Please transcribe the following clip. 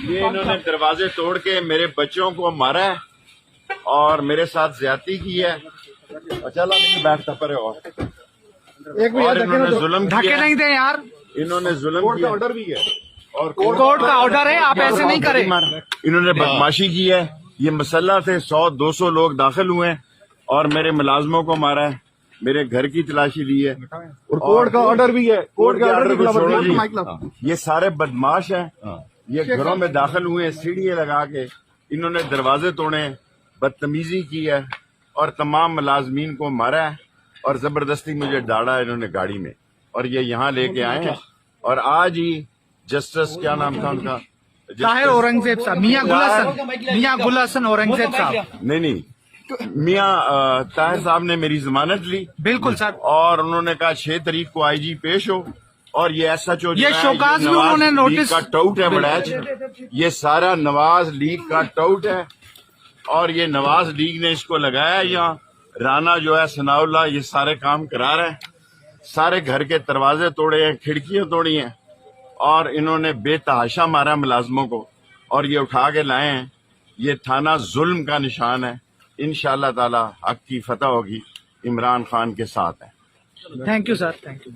یہ انہوں نے دروازے توڑ کے میرے بچوں کو مارا ہے اور میرے ساتھ زیادتی کی ہے. چلا نہیں بیٹھتا پڑے اور انہوں نے ظلم دھکے نہیں دیں یار. انہوں نے ظلم کیا. آرڈر بھی ہے اور کورٹ کا آرڈر ہے, آپ ایسے نہیں کریں. انہوں نے بدماشی کی ہے. یہ مسلح تھے, 100-200 لوگ داخل ہوئے ہیں اور میرے ملازموں کو مارا ہے, میرے گھر کی تلاشی دی ہے. اور کورٹ کا آرڈر بھی ہے. کورٹ کے آرڈر کو چھوڑو جی. ہے. یہ سارے بدماش ہیں, یہ گھروں میں داخل ہوئے, سیڑھیاں لگا کے انہوں نے دروازے توڑے, بدتمیزی کی ہے اور تمام ملازمین کو مارا ہے اور زبردستی مجھے ڈالا انہوں نے گاڑی میں, اور یہ یہاں لے کے آئے ہیں. اور آج ہی جسٹس کیا نام تھا ان کا, طاہر اورنگزیب صاحب, میاں گل حسن اورنگزیب صاحب. نہیں میاں طاہر صاحب نے میری ضمانت لی. بالکل سر. اور انہوں نے کہا 6 تاریخ کو آئی جی پیش ہو, اور یہ ایسا یہ شوکاز میں انہوں نے نوٹس کا ٹاؤٹ ہے بڑیچ, یہ سارا نواز لیگ کا ٹاؤٹ ہے اور یہ نواز لیگ نے اس کو لگایا. یہاں رانا جو ہے ثناء اللہ, یہ سارے کام کرا رہے ہیں. سارے گھر کے دروازے توڑے ہیں, کھڑکیاں توڑی ہیں اور انہوں نے بے تحاشا مارا ملازموں کو اور یہ اٹھا کے لائے ہیں. یہ تھانہ ظلم کا نشان ہے. انشاءاللہ تعالی حق کی فتح ہوگی, عمران خان کے ساتھ ہے. Thank you sir, thank you.